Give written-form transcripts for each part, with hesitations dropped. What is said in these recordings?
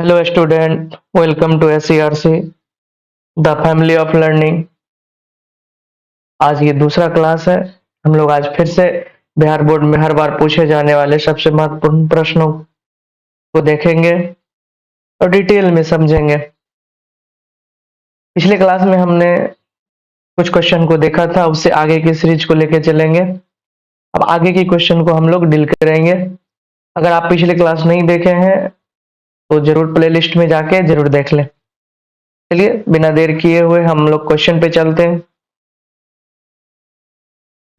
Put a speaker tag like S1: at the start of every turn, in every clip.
S1: Hello student, welcome to SERC, the family of learning। आज ये दूसरा क्लास है। हम लोग आज फिर से बिहार बोर्ड में हर बार पूछे जाने वाले सबसे महत्वपूर्ण प्रश्नों को देखेंगे और डिटेल में समझेंगे। पिछले क्लास में हमने कुछ क्वेश्चन को देखा था, उससे आगे की सीरीज को लेके चलेंगे। अब आगे की क्वेश्चन को हम लोग डील करेंगे। अगर आप पिछले क्लास नहीं देखे हैं तो जरूर प्लेलिस्ट में जाके जरूर देख लें। चलिए बिना देर किए हुए हम लोग क्वेश्चन पे चलते हैं।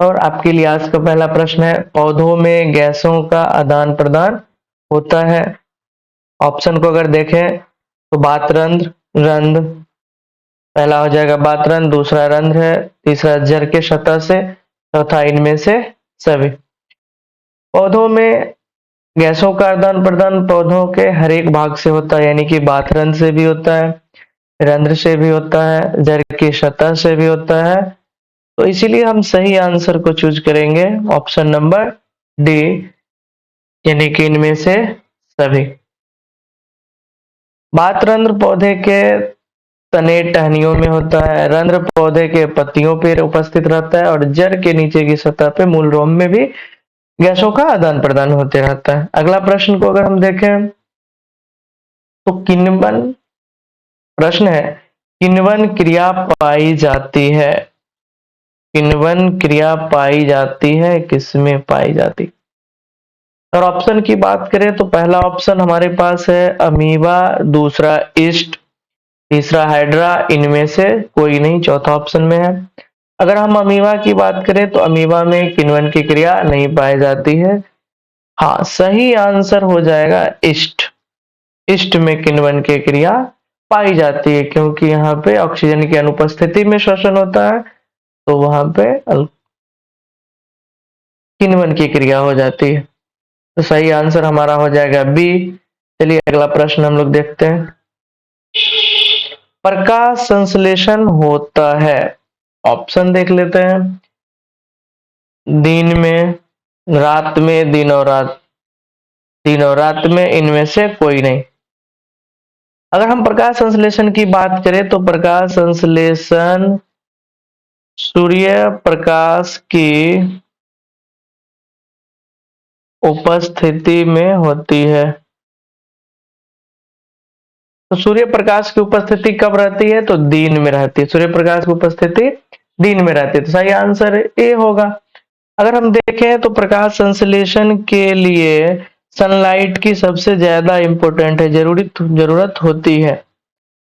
S1: और आपके लिए आज का पहला प्रश्न है, पौधों में गैसों का आदान प्रदान होता है। ऑप्शन को अगर देखें तो बातरंध्र, रंध्र। पहला हो जाएगा बातरंध्र, दूसरा रंध्र है, तीसरा जड़ के सतह से, चौथा इनमें से सभी। पौधों में गैसों का आदान प्रदान पौधों के हर एक भाग से होता है, यानी कि बातरंध्र से भी होता है, रंध्र से भी होता है, जड़ की सतह से भी होता है। तो इसीलिए हम सही आंसर को चूज करेंगे, ऑप्शन नंबर डी, यानी कि इनमें से सभी। बातरंध्र पौधे के तने टहनियों में होता है, रंध्र पौधे के पत्तियों पर उपस्थित रहता है और जड़ के नीचे की सतह पे मूल रोम में भी गैसों का आदान प्रदान होते रहता है। अगला प्रश्न को अगर हम देखें तो किण्वन प्रश्न है, किण्वन क्रिया पाई जाती है। किण्वन क्रिया पाई जाती है, किसमें पाई जाती? और ऑप्शन की बात करें तो पहला ऑप्शन हमारे पास है अमीबा, दूसरा ईस्ट, तीसरा हाइड्रा, इनमें से कोई नहीं, चौथा ऑप्शन में है। अगर हम अमीबा की बात करें तो अमीबा में किण्वन की क्रिया नहीं पाई जाती है। हाँ, सही आंसर हो जाएगा ईस्ट। ईस्ट में किण्वन की क्रिया पाई जाती है, क्योंकि यहाँ पे ऑक्सीजन की अनुपस्थिति में श्वसन होता है, तो वहां पे किण्वन की क्रिया हो जाती है। तो सही आंसर हमारा हो जाएगा बी। चलिए अगला प्रश्न हम लोग देखते हैं। प्रकाश संश्लेषण होता है, ऑप्शन देख लेते हैं। दिन में, रात में, दिन और रात, दिन और रात में, इनमें से कोई नहीं। अगर हम प्रकाश संश्लेषण की बात करें तो प्रकाश संश्लेषण सूर्य प्रकाश की उपस्थिति में होती है। तो सूर्य प्रकाश की उपस्थिति कब रहती है? तो दिन में रहती है। सूर्य प्रकाश की उपस्थिति दिन में रहती है, तो सही आंसर ए होगा। अगर हम देखें तो प्रकाश संश्लेषण के लिए सनलाइट की सबसे ज्यादा इंपॉर्टेंट है, जरूरत होती है।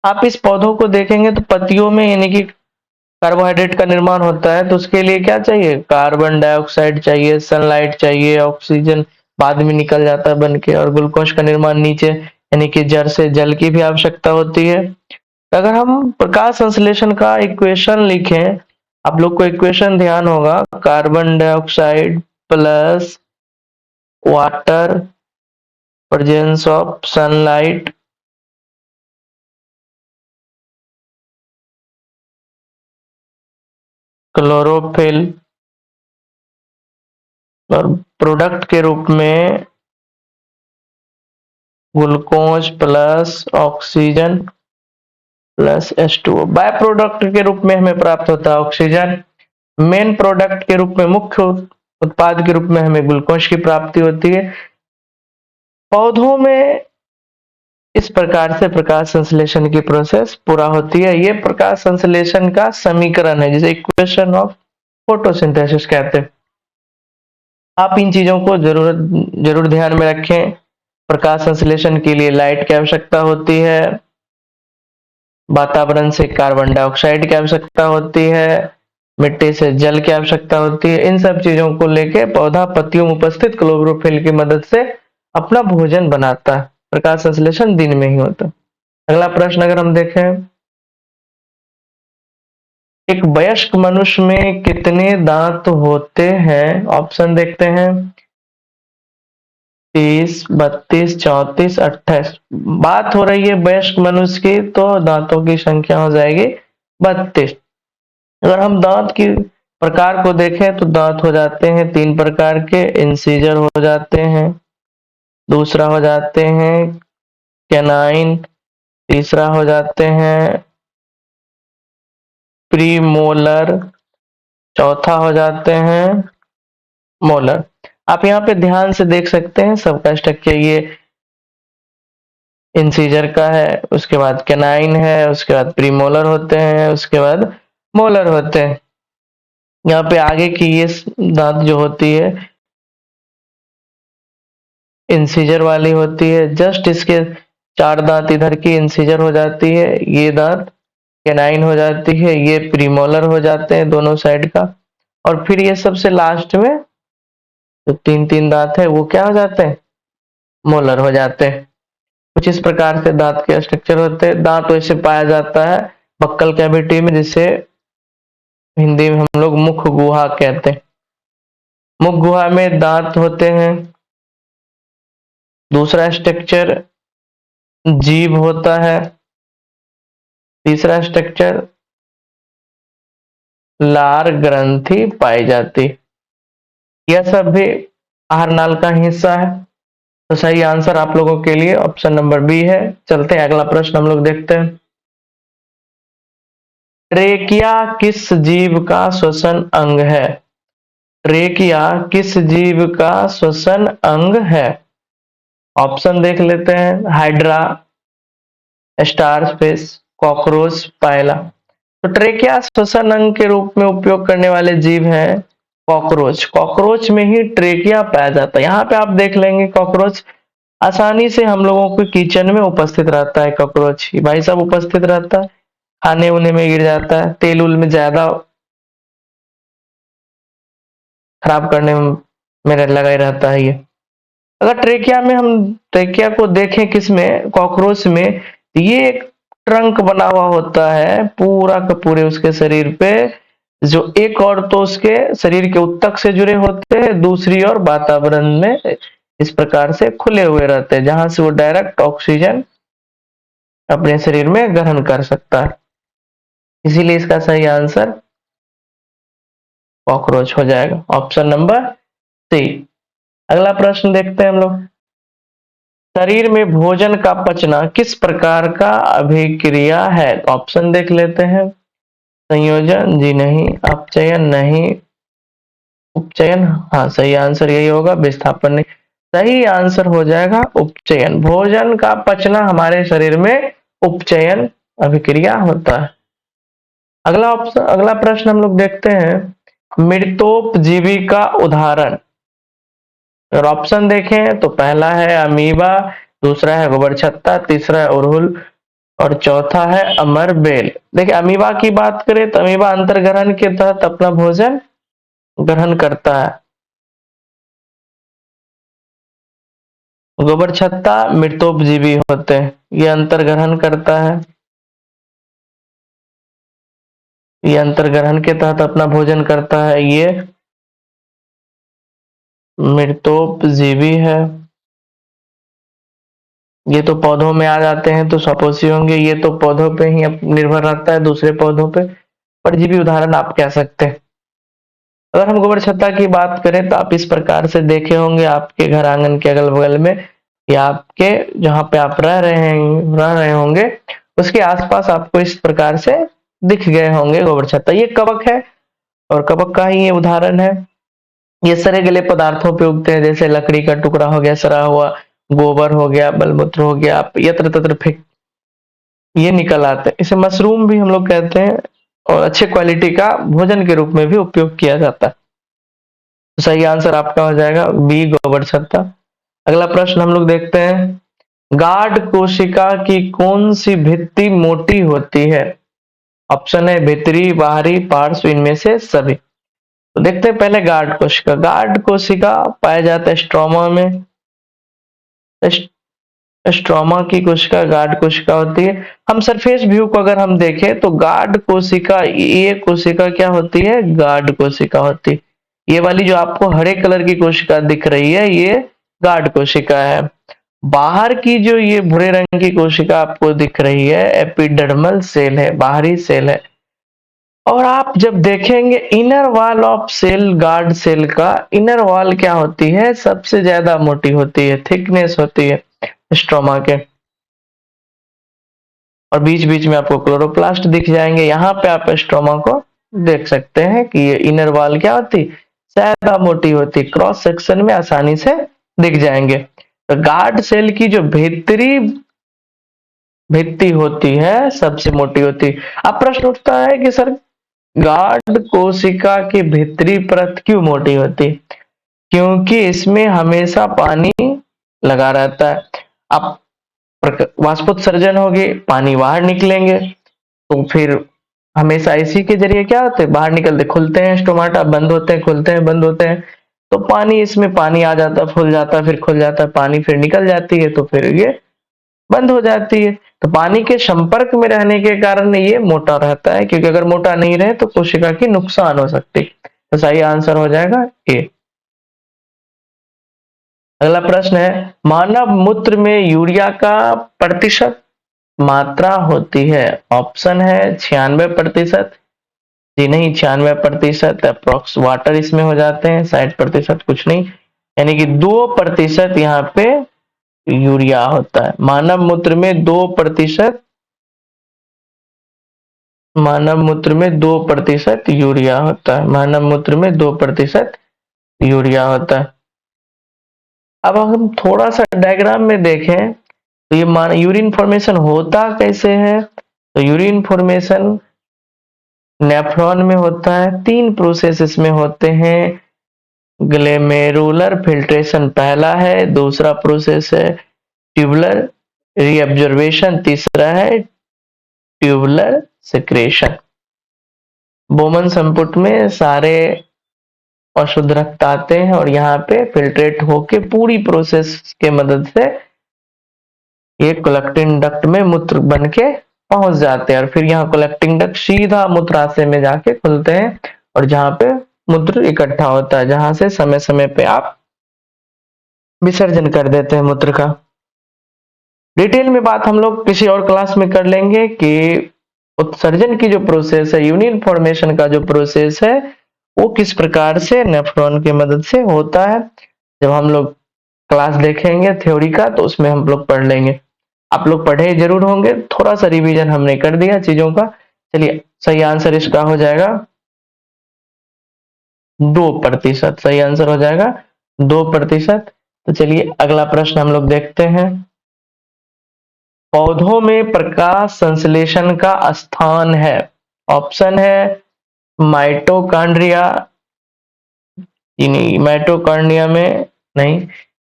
S1: आप इस पौधों को देखेंगे तो पत्तियों में यानी कि कार्बोहाइड्रेट का निर्माण होता है, तो उसके लिए क्या चाहिए? कार्बन डाइऑक्साइड चाहिए, सनलाइट चाहिए, ऑक्सीजन बाद में निकल जाता है बन के, और ग्लूकोज का निर्माण नीचे यानी कि जड़ से जल की भी आवश्यकता होती है। तो अगर हम प्रकाश संश्लेषण का इक्वेशन लिखें, आप लोग को इक्वेशन ध्यान होगा, carbon dioxide plus water presence of sunlight chlorophyll, और प्रोडक्ट के रूप में glucose plus oxygen plus H2O। By product के रूप में हमें प्राप्त होता है ऑक्सीजन। मेन प्रोडक्ट के रूप में, मुख्य उत्पाद के रूप में हमें ग्लूकोज की प्राप्ति होती है। पौधों में इस प्रकार से प्रकाश संश्लेषण की प्रोसेस पूरा होती है। ये प्रकाश संश्लेषण का समीकरण है, जिसे इक्वेशन ऑफ फोटोसिंथेसिस कहते हैं। आप इन चीजों को जरूर ध्यान में रखें। प्रकाश संश्लेषण के लिए लाइट की आवश्यकता होती है, वातावरण से कार्बन डाइऑक्साइड की आवश्यकता होती है, मिट्टी से जल की आवश्यकता होती है। इन सब चीजों को लेके पौधा पत्तियों में उपस्थित क्लोरोफिल की मदद से अपना भोजन बनाता है। प्रकाश संश्लेषण दिन में ही होता है। अगला प्रश्न अगर हम देखें, एक वयस्क मनुष्य में कितने दांत होते हैं? ऑप्शन देखते हैं, 30, 32, 34, 28। बात हो रही है वयस्क मनुष्य की, तो दांतों की संख्या हो जाएगी 32। अगर हम दांत की प्रकार को देखें तो दांत हो जाते हैं 3 प्रकार के, इंसीजर हो जाते हैं, दूसरा हो जाते हैं कैनाइन, तीसरा हो जाते हैं प्रीमोलर, चौथा हो जाते हैं मोलर। आप यहाँ पे ध्यान से देख सकते हैं सबका स्ट्रक्चर, ये इंसीजर का है, उसके बाद कैनाइन है, उसके बाद प्रीमोलर होते हैं, उसके बाद मोलर होते हैं। यहाँ पे आगे की ये दांत जो होती है इंसीजर वाली होती है, जस्ट इसके 4 दांत इधर की इंसीजर हो जाती है, ये दांत कैनाइन हो जाती है, ये प्रीमोलर हो जाते हैं दोनों साइड का, और फिर ये सबसे लास्ट में जो 3 दांत है वो क्या हो जाते हैं, मोलर हो जाते हैं। कुछ इस प्रकार से दांत के स्ट्रक्चर होते हैं। दांत वैसे पाया जाता है बक्कल कैविटी में, जिसे हिंदी में हम लोग मुख गुहा कहते हैं। मुख गुहा में दांत होते हैं। दूसरा स्ट्रक्चर जीभ होता है। तीसरा स्ट्रक्चर लार ग्रंथि पाई जाती। यह सब भी आहार नाल का हिस्सा है। तो सही आंसर आप लोगों के लिए ऑप्शन नंबर बी है। चलते हैं अगला प्रश्न हम लोग देखते हैं। ट्रेकिया किस जीव का श्वसन अंग है? ट्रेकिया किस जीव का श्वसन अंग है? ऑप्शन देख लेते हैं। हाइड्रा, स्टारफिश, कॉकरोच, पायला। तो ट्रेकिया श्वसन अंग के रूप में उपयोग करने वाले जीव हैं कॉकरोच। कॉकरोच में ही ट्रेकिया पाया जाता है। यहाँ पे आप देख लेंगे कॉकरोच आसानी से हम लोगों के किचन में उपस्थित रहता है। कॉकरोच भाई साहब उपस्थित रहता है, खाने उने में गिर जाता है, तेल उल में ज्यादा खराब करने में मेरा लगा ही रहता है ये। अगर ट्रेकिया में हम ट्रेकिया को देखें किसमें, कॉकरोच में, ये एक ट्रंक बना हुआ होता है पूरा का पूरे उसके शरीर पे, जो एक और तो उसके शरीर के उत्तक से जुड़े होते हैं, दूसरी ओर वातावरण में इस प्रकार से खुले हुए रहते हैं, जहां से वो डायरेक्ट ऑक्सीजन अपने शरीर में ग्रहण कर सकता है। इसीलिए इसका सही आंसर कॉकरोच हो जाएगा, ऑप्शन नंबर सी। अगला प्रश्न देखते हैं हम लोग। शरीर में भोजन का पचना किस प्रकार का अभिक्रिया है? ऑप्शन देख लेते हैं। संयोजन जी नहीं, अपचयन नहीं, उपचयन हाँ सही आंसर यही होगा, विस्थापन नहीं। सही आंसर हो जाएगा उपचयन। भोजन का पचना हमारे शरीर में उपचयन अभिक्रिया होता है। अगला प्रश्न हम लोग देखते हैं। मृतोपजीवी का उदाहरण, अगर ऑप्शन देखें तो पहला है अमीबा, दूसरा है गोबरछत्ता, तीसरा है उड़हुल और चौथा है अमरबेल। देखिए अमीबा की बात करें तो अमीबा अंतर्ग्रहण के तहत अपना भोजन ग्रहण करता है। गोबरछत्ता मृतोपजीवी होते हैं, ये अंतर्ग्रहण करता है, ये अंतर्ग्रहण के तहत अपना भोजन करता है, ये मृतोपजीवी है। ये तो पौधों में आ जाते हैं तो सपोसी होंगे, ये तो पौधों पे ही निर्भर रहता है, दूसरे पौधों पे। परजीवी उदाहरण आप कह सकते हैं। अगर हम गोबरछत्ता की बात करें तो आप इस प्रकार से देखे होंगे आपके घर आंगन के अगल बगल में, या आपके जहां पे आप रह रहे होंगे उसके आसपास आपको इस प्रकार से दिख गए होंगे गोबरछत्ता। ये कवक है और कवक का ही ये उदाहरण है। ये सड़े गले पदार्थों पे उगते हैं, जैसे लकड़ी का टुकड़ा हो गया, सड़ा हुआ गोबर हो गया, बलमूत्र हो गया, आप यत्र तत्र फेंक ये निकल आते हैं। इसे मशरूम भी हम लोग कहते हैं और अच्छे क्वालिटी का भोजन के रूप में भी उपयोग किया जाता है। तो सही आंसर आपका हो जाएगा बी गोबरछत्ता। अगला प्रश्न हम लोग देखते हैं। गार्ड कोशिका की कौन सी भित्ति मोटी होती है? ऑप्शन है भीतरी, बाहरी, पार्श्व, इनमें से सभी। तो देखते हैं पहले गार्ड कोशिका। गार्ड कोशिका पाया जाता है स्ट्रोमा में। स्ट्रोमा की कोशिका गार्ड कोशिका होती है। हम सरफेस व्यू को अगर हम देखें तो गार्ड कोशिका, ये कोशिका क्या होती है? गार्ड कोशिका होती है। ये वाली जो आपको हरे कलर की कोशिका दिख रही है ये गार्ड कोशिका है। बाहर की जो ये भूरे रंग की कोशिका आपको दिख रही है एपिडर्मल सेल है, बाहरी सेल है। और आप जब देखेंगे inner wall of cell, guard cell का इनर वॉल क्या होती है? सबसे ज्यादा मोटी होती है, थिकनेस होती है स्ट्रोमा के। और बीच बीच में आपको क्लोरोप्लास्ट दिख जाएंगे। यहाँ पे आप स्ट्रोमा को देख सकते हैं कि ये इनर वॉल क्या होती, ज्यादा मोटी होती, क्रॉस सेक्शन में आसानी से दिख जाएंगे। तो गार्ड सेल की जो भीतरी भित्ति होती है सबसे मोटी होती। अब प्रश्न उठता है कि सर गार्ड कोशिका की भीतरी परत क्यों मोटी होती? क्योंकि इसमें हमेशा पानी लगा रहता है। अब वाष्पोत्सर्जन होगी, पानी बाहर निकलेंगे, तो फिर हमेशा इसी के जरिए क्या होते हैं, बाहर निकलते, खुलते हैं स्टोमाटा, बंद होते हैं, खुलते हैं, बंद होते हैं, तो पानी इसमें पानी आ जाता है, फूल जाता है, फिर खुल जाता है, पानी फिर निकल जाती है, तो फिर ये बंद हो जाती है। तो पानी के संपर्क में रहने के कारण ये मोटा रहता है, क्योंकि अगर मोटा नहीं रहे तो कोशिका की नुकसान हो सकती। तो सही आंसर हो जाएगा ए। अगला प्रश्न है, मानव मूत्र में यूरिया का प्रतिशत मात्रा होती है? ऑप्शन है 96%, जी नहीं 96%, अप्रोक्स वाटर इसमें हो जाते हैं, 60% कुछ नहीं, यानी कि 2% यहाँ पे यूरिया होता है। मानव मूत्र में 2%, मानव मूत्र में 2% यूरिया होता है, मानव मूत्र में 2% यूरिया होता है। अब हम थोड़ा सा डायग्राम में देखें तो ये यूरिन फॉर्मेशन होता कैसे है? तो यूरिन फॉर्मेशन नेफ्रॉन में होता है। 3 प्रोसेस इसमें होते हैं। ग्लोमेरुलर फिल्ट्रेशन पहला है, दूसरा प्रोसेस है ट्यूबुलर रीअब्जॉर्वेशन, तीसरा है ट्यूबुलर सेक्रेशन। बोमन संपुट में सारे अशुद्ध रक्त आते हैं और यहाँ पे फिल्ट्रेट होके पूरी प्रोसेस के मदद से ये कलेक्टिंग डक्ट में मूत्र बन के पहुंच जाते हैं, और फिर यहाँ कलेक्टिंग डक्ट सीधा मूत्राशय में जाके खुलते हैं, और जहाँ पे मूत्र इकट्ठा होता है, जहां से समय समय पे आप विसर्जन कर देते हैं मूत्र का। डिटेल में बात हम लोग किसी और क्लास में कर लेंगे कि उत्सर्जन की जो प्रोसेस है, यूरिन फॉर्मेशन का जो प्रोसेस है, वो किस प्रकार से नेफ्रॉन की मदद से होता है। जब हम लोग क्लास देखेंगे थ्योरी का तो उसमें हम लोग पढ़ लेंगे। आप लोग पढ़े जरूर होंगे, थोड़ा सा रिवीजन हमने कर दिया चीजों का। चलिए सही आंसर इसका हो जाएगा 2%, सही आंसर हो जाएगा 2%। तो चलिए अगला प्रश्न हम लोग देखते हैं। पौधों में प्रकाश संश्लेषण का स्थान है? ऑप्शन है माइटोकॉन्ड्रिया, नहीं माइटोकॉन्ड्रिया में नहीं,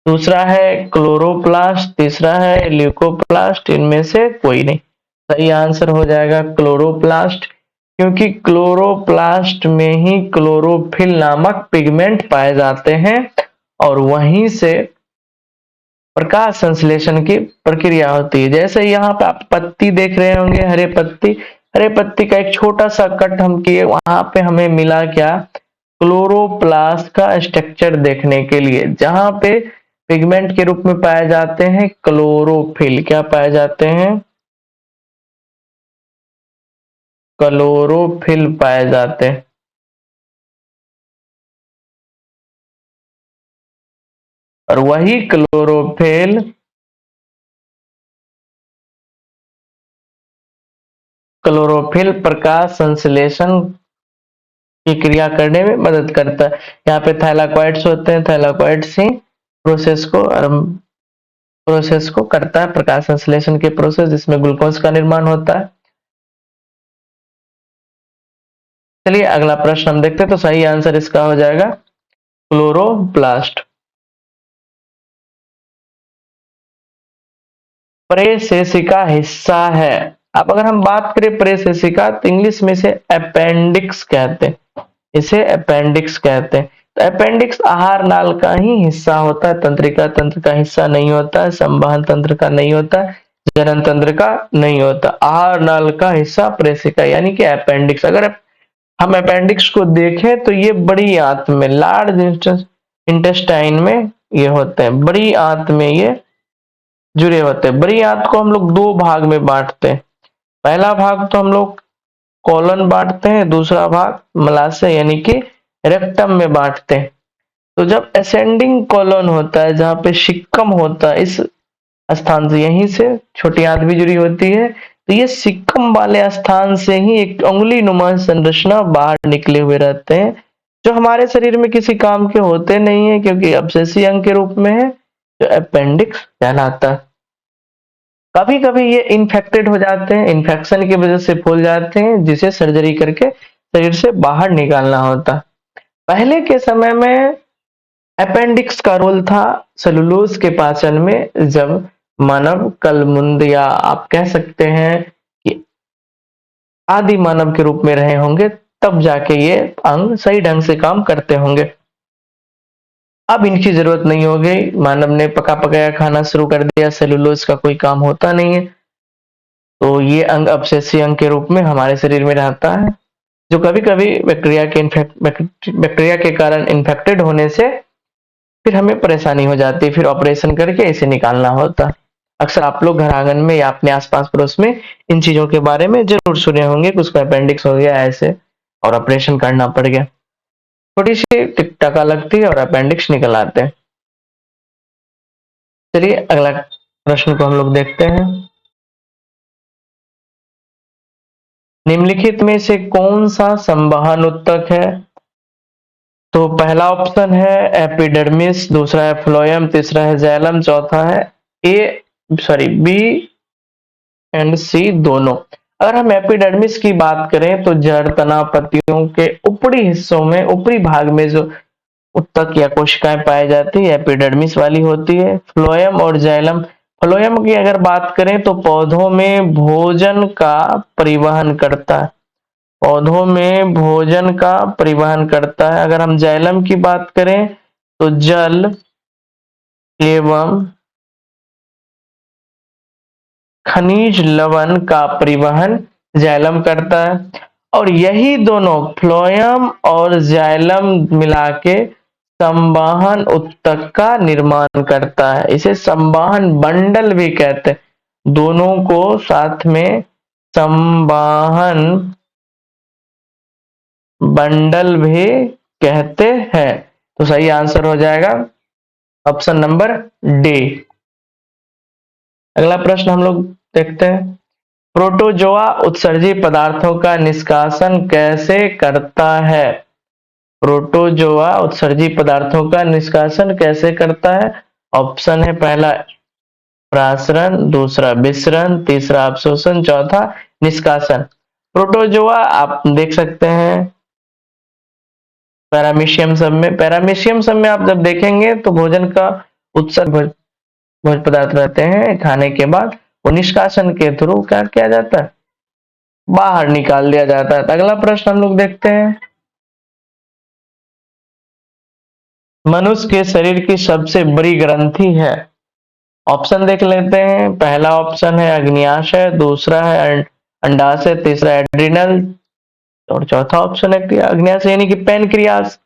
S1: दूसरा है क्लोरोप्लास्ट, तीसरा है ल्यूकोप्लास्ट, इनमें से कोई नहीं। सही आंसर हो जाएगा क्लोरोप्लास्ट, क्योंकि क्लोरोप्लास्ट में ही क्लोरोफिल नामक पिगमेंट पाए जाते हैं और वहीं से प्रकाश संश्लेषण की प्रक्रिया होती है। जैसे यहाँ पे आप पत्ती देख रहे होंगे, हरे पत्ती, हरे पत्ती का एक छोटा सा कट हम किए, वहां पे हमें मिला क्या, क्लोरोप्लास्ट का स्ट्रक्चर देखने के लिए, जहां पे पिगमेंट के रूप में पाए जाते हैं क्लोरोफिल। क्या पाए जाते हैं? क्लोरोफिल पाए जाते हैं। और वही क्लोरोफिल प्रकाश संश्लेषण की क्रिया करने में मदद करता है। यहाँ पे थैलाकॉइड्स होते हैं, थैलाकॉइड्स ही प्रोसेस को करता है, प्रकाश संश्लेषण के प्रोसेस, जिसमें ग्लूकोज का निर्माण होता है। चलिए अगला प्रश्न हम देखते हैं। तो सही आंसर इसका हो जाएगा क्लोरोप्लास्ट। प्रेसेसिका हिस्सा है। अब अगर हम बात करें प्रेसेसिका, तो इंग्लिश में इसे अपेंडिक्स कहते हैं, इसे अपेंडिक्स कहते हैं। तो अपेंडिक्स आहार नाल का ही हिस्सा होता है, तंत्रिका तंत्र का हिस्सा नहीं होता है, संवहन तंत्र का नहीं होता है, जनन तंत्र का नहीं होता। आहार नाल का हिस्सा प्रेसिका यानी कि अपेंडिक्स। अगर हम अपेंडिक्स को देखें तो ये बड़ी आंत में, लार्ज इंटेस्टाइन में ये होते हैं, बड़ी आंत में ये जुड़े होते हैं। बड़ी आंत को हम लोग 2 भाग में बांटते हैं। पहला भाग तो हम लोग कॉलन बांटते हैं, दूसरा भाग मलाशय यानी कि रेक्टम में बांटते हैं। तो जब असेंडिंग कॉलन होता है, जहां पे शिक्कम होता है, इस स्थान से, यहीं से छोटी आंत भी जुड़ी होती है, तो ये सिक्कम वाले स्थान से ही एक उंगली नुमा संरचना बाहर निकले हुए रहते हैं, जो हमारे शरीर में किसी काम के होते नहीं है, क्योंकि अब्सेसिव अंग के रूप में है, जो अपेंडिक्स कहलाता है। कभी कभी ये इन्फेक्टेड हो जाते हैं, इन्फेक्शन की वजह से फूल जाते हैं, जिसे सर्जरी करके शरीर से बाहर निकालना होता। पहले के समय में अपेंडिक्स का रोल था सेलुलोज के पाचन में, जब मानव कलमुंद या आप कह सकते हैं कि आदि मानव के रूप में रहे होंगे, तब जाके ये अंग सही ढंग से काम करते होंगे। अब इनकी जरूरत नहीं हो गई, मानव ने पका पकाया खाना शुरू कर दिया, सेलुलोज का कोई काम होता नहीं है, तो ये अंग अवशेषी अंग के रूप में हमारे शरीर में रहता है, जो कभी कभी बैक्टीरिया के कारण इन्फेक्टेड होने से फिर हमें परेशानी हो जाती है, फिर ऑपरेशन करके इसे निकालना होता है। अक्सर आप लोग घर आंगन में या अपने आसपास पड़ोस में इन चीजों के बारे में जरूर सुने होंगे कि उसका अपेंडिक्स हो गया ऐसे और ऑपरेशन करना पड़ गया। थोड़ी सी टिकटका लगती है और अपेंडिक्स निकल आते हैं। चलिए अगला प्रश्न को हम लोग देखते हैं। निम्नलिखित में से कौन सा संवहन उत्तक है? तो पहला ऑप्शन है एपिडर्मिस, दूसरा है फ्लोएम, तीसरा है जाइलम, चौथा है बी एंड सी दोनों। अगर हम एपिडर्मिस की बात करें तो जड़, तना, पत्तियों के ऊपरी हिस्सों में, ऊपरी भाग में जो उत्तक या कोशिकाएं पाई जाती है एपिडर्मिस वाली होती है। फ्लोएम और जाइलम, फ्लोएम की अगर बात करें तो पौधों में भोजन का परिवहन करता है, पौधों में भोजन का परिवहन करता है। अगर हम जाइलम की बात करें तो जल एवं खनिज लवण का परिवहन जाइलम करता है, और यही दोनों फ्लोएम और जाइलम मिला के संवहन उत्तक का निर्माण करता है। इसे संवहन बंडल भी कहते हैं, दोनों को साथ में संवहन बंडल भी कहते हैं। तो सही आंसर हो जाएगा ऑप्शन नंबर डी। अगला प्रश्न हम लोग देखते हैं। प्रोटोजोआ उत्सर्जी पदार्थों का निष्कासन कैसे करता है? प्रोटोजोआ उत्सर्जी पदार्थों का निष्कासन कैसे करता है? ऑप्शन है पहला प्रासरण, दूसरा विसरण, तीसरा अवशोषण, चौथा निष्कासन। प्रोटोजोआ आप देख सकते हैं पैरामीशियम सब में, पैरामीशियम सब में आप जब देखेंगे तो भोजन का उत्सर्ग भोज्य पदार्थ रहते हैं, खाने के बाद वो निष्कासन के थ्रू क्या किया जाता है, बाहर निकाल दिया जाता है। अगला प्रश्न हम लोग देखते हैं। मनुष्य के शरीर की सबसे बड़ी ग्रंथि है? ऑप्शन देख लेते हैं। पहला ऑप्शन है अग्न्याशय, दूसरा है अंडाशय, तीसरा एड्रिनल, और चौथा ऑप्शन है अग्न्याशय यानी कि पैनक्रियाज।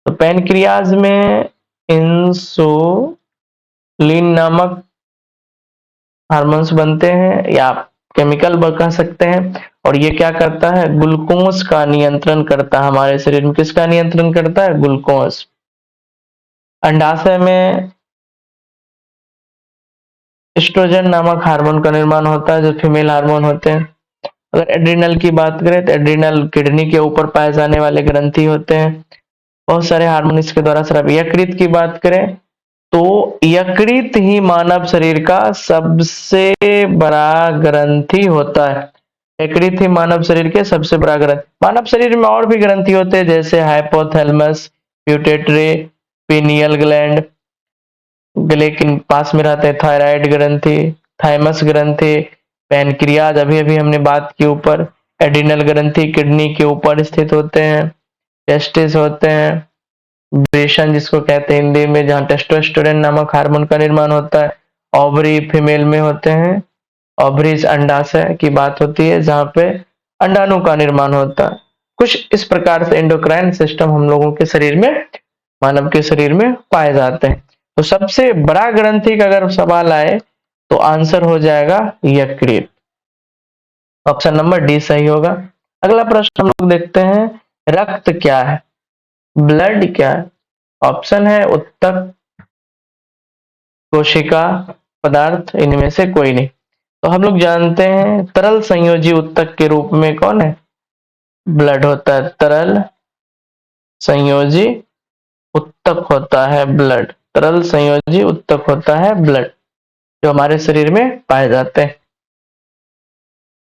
S1: तो पैनक्रियाज में इंसुलिन नामक हार्मोन्स बनते हैं, या केमिकल कह सकते हैं, और ये क्या करता है, ग्लूकोज का नियंत्रण करता है हमारे शरीर में। किसका नियंत्रण करता है? ग्लूकोज। अंडाशय में एस्ट्रोजन नामक हार्मोन का निर्माण होता है, जो फीमेल हार्मोन होते हैं। अगर एड्रिनल की बात करें तो एड्रिनल किडनी के ऊपर पाए जाने वाले ग्रंथि होते हैं, बहुत सारे हार्मोन इसके द्वारा स्राव। यकृत की बात करें तो यकृत ही मानव शरीर का सबसे बड़ा ग्रंथि होता है। यकृत ही मानव शरीर के सबसे बड़ा ग्रंथि। मानव शरीर में और भी ग्रंथि होते हैं, जैसे हाइपोथैलेमस, प्यूटेटरी, पीनियल ग्लैंड, गले के पास में रहते हैं थायराइड ग्रंथि, थाइमस ग्रंथि, पैनक्रियाज अभी अभी हमने बात की ऊपर, एड्रिनल ग्रंथि किडनी के ऊपर स्थित होते हैं, टेस्टिस होते हैं, ब्रेशन जिसको कहते हैं हिंदी में, जहाँ टेस्टोस्टेरोन नामक हार्मोन का निर्माण होता है। ओवरी फीमेल में होते हैं, ओवरीज अंडाशय की बात होती है जहाँ पे अंडाणु का निर्माण होता है। कुछ इस प्रकार से एंडोक्राइन सिस्टम हम लोगों के शरीर में, मानव के शरीर में पाए जाते हैं। तो सबसे बड़ा ग्रंथि का अगर सवाल आए तो आंसर हो जाएगा यकृत। ऑप्शन नंबर डी सही होगा। अगला प्रश्न हम लोग देखते हैं। रक्त क्या है? ब्लड क्या है? ऑप्शन है उत्तक, कोशिका, पदार्थ, इनमें से कोई नहीं। तो हम लोग जानते हैं तरल संयोजी उत्तक के रूप में कौन है? ब्लड होता है। तरल संयोजी उत्तक होता है ब्लड। तरल संयोजी उत्तक होता है ब्लड, जो हमारे शरीर में पाए जाते हैं।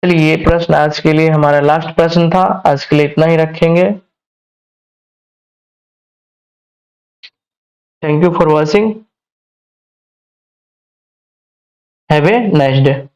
S1: चलिए, ये प्रश्न आज के लिए हमारा लास्ट प्रश्न था। आज के लिए इतना ही रखेंगे। Thank you for watching. Have a nice day.